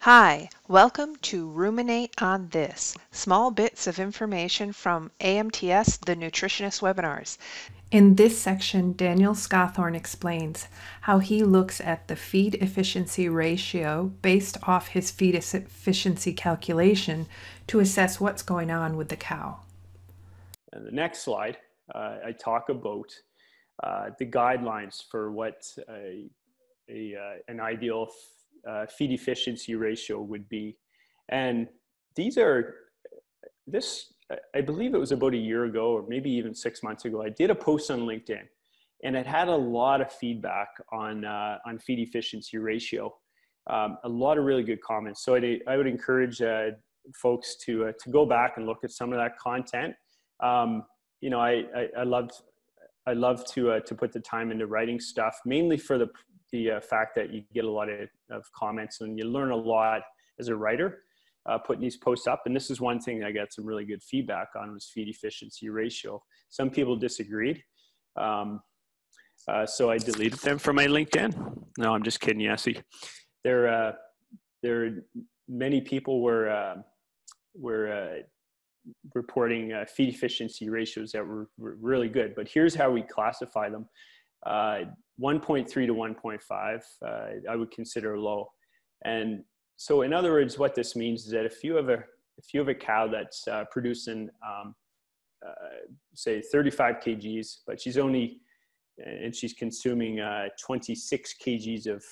Hi, welcome to Ruminate on This, small bits of information from AMTS, the Nutritionist webinars. In this section, Daniel Scawthorne explains how he looks at the feed efficiency ratio based off his feed efficiency calculation to assess what's going on with the cow. And the next slide, I talk about the guidelines for what an ideal feed efficiency ratio would be. And these are, I believe it was about a year ago or maybe even 6 months ago, I did a post on LinkedIn and it had a lot of feedback on feed efficiency ratio. A lot of really good comments. So I would encourage folks to go back and look at some of that content. You know, I love to put the time into writing stuff, mainly for the fact that you get a lot of comments and you learn a lot as a writer putting these posts up. And this is one thing I got some really good feedback on, was feed efficiency ratio. Some people disagreed. So I deleted them from my LinkedIn. No, I'm just kidding, Yessie. There many people were reporting feed efficiency ratios that were really good, but here's how we classify them. 1.3 to 1.5, I would consider low. And so in other words, what this means is that if you have a cow that's producing, say 35 kgs, but she's consuming 26 kgs of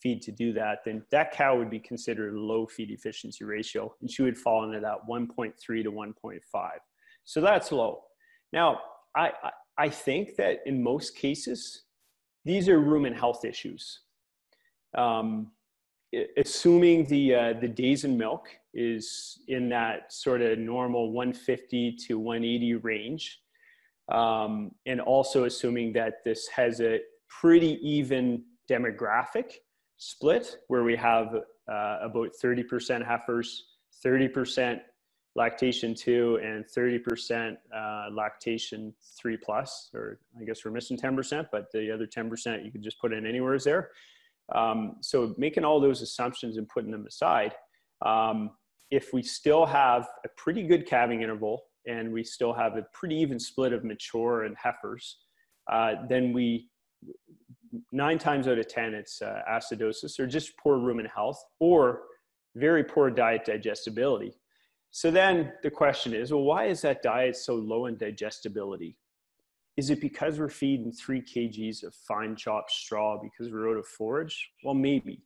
feed to do that, then that cow would be considered a low feed efficiency ratio, and she would fall into that 1.3 to 1.5. So that's low. Now, I think that in most cases, these are rumen health issues. Assuming the days in milk is in that sort of normal 150 to 180 range, and also assuming that this has a pretty even demographic split, where we have about 30% heifers, 30% lactation 2, and 30% lactation 3+, or I guess we're missing 10%, but the other 10% you could just put in anywhere is there. So making all those assumptions and putting them aside, if we still have a pretty good calving interval and we still have a pretty even split of mature and heifers, then 9 times out of 10, it's acidosis or just poor rumen health or very poor diet digestibility. So then the question is, well, why is that diet so low in digestibility? Is it because we're feeding 3 kgs of fine chopped straw because we're out of forage? Well, maybe,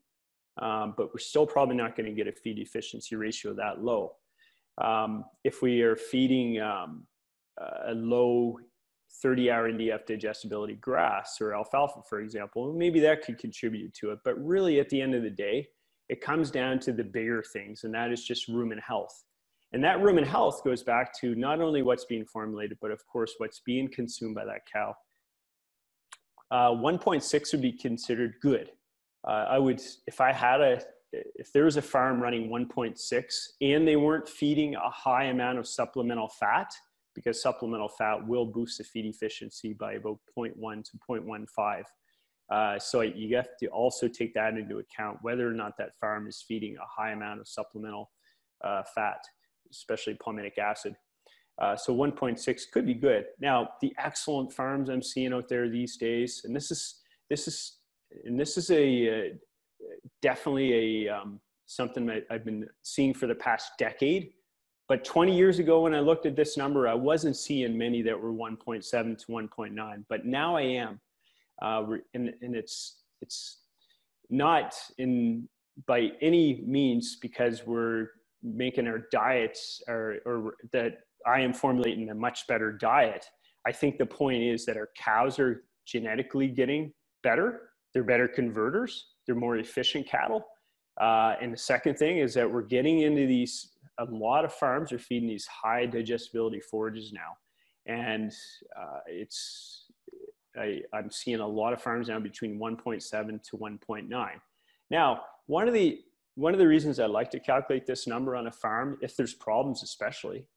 but we're still probably not going to get a feed efficiency ratio that low. If we are feeding a low 30-hour NDF digestibility grass or alfalfa, for example, maybe that could contribute to it. But really, at the end of the day, it comes down to the bigger things, and that is just rumen health. And that rumen health goes back to not only what's being formulated, but of course, what's being consumed by that cow. 1.6 would be considered good. If there was a farm running 1.6 and they weren't feeding a high amount of supplemental fat, because supplemental fat will boost the feed efficiency by about 0.1 to 0.15. So you have to also take that into account, whether or not that farm is feeding a high amount of supplemental fat, especially palmitic acid. So 1.6 could be good. Now, the excellent farms I'm seeing out there these days, and this is definitely something that I've been seeing for the past decade. But 20 years ago, when I looked at this number, I wasn't seeing many that were 1.7 to 1.9, but now I am. And it's not by any means because we're making our diets or that I am formulating a much better diet. I think the point is that our cows are genetically getting better. They're better converters. They're more efficient cattle. And the second thing is that we're getting into a lot of farms are feeding these high digestibility forages now. And I'm seeing a lot of farms now between 1.7 to 1.9. Now, one of the reasons I like to calculate this number on a farm, if there's problems especially,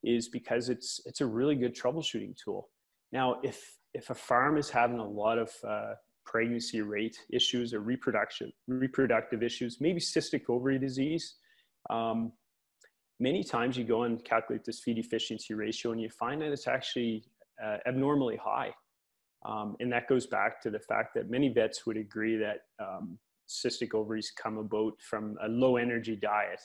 is because it's a really good troubleshooting tool. Now, if a farm is having a lot of pregnancy rate issues or reproductive issues, maybe cystic ovary disease. Many times you go and calculate this feed efficiency ratio and you find that it's actually abnormally high. And that goes back to the fact that many vets would agree that cystic ovaries come about from a low energy diet.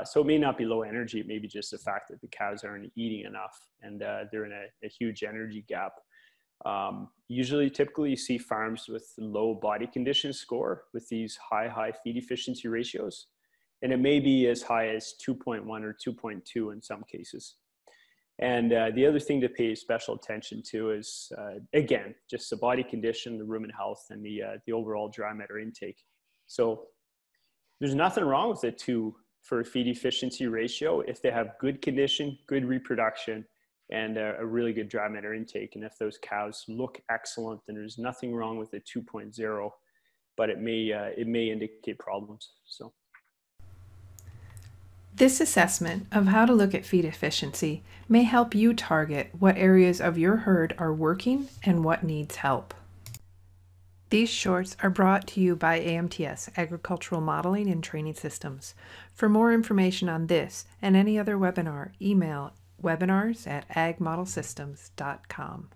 So it may not be low energy, it may be just the fact that the cows aren't eating enough and they're in a huge energy gap. Typically you see farms with low body condition score with these high feed efficiency ratios. And it may be as high as 2.1 or 2.2 in some cases. And the other thing to pay special attention to is, again, just the body condition, the rumen health, and the overall dry matter intake. So there's nothing wrong with it for a feed efficiency ratio if they have good condition, good reproduction, and a really good dry matter intake. And if those cows look excellent, then there's nothing wrong with a 2.0, but it may indicate problems. So. This assessment of how to look at feed efficiency may help you target what areas of your herd are working and what needs help. These shorts are brought to you by AMTS, Agricultural Modeling and Training Systems. For more information on this and any other webinar, email webinars@agmodelsystems.com.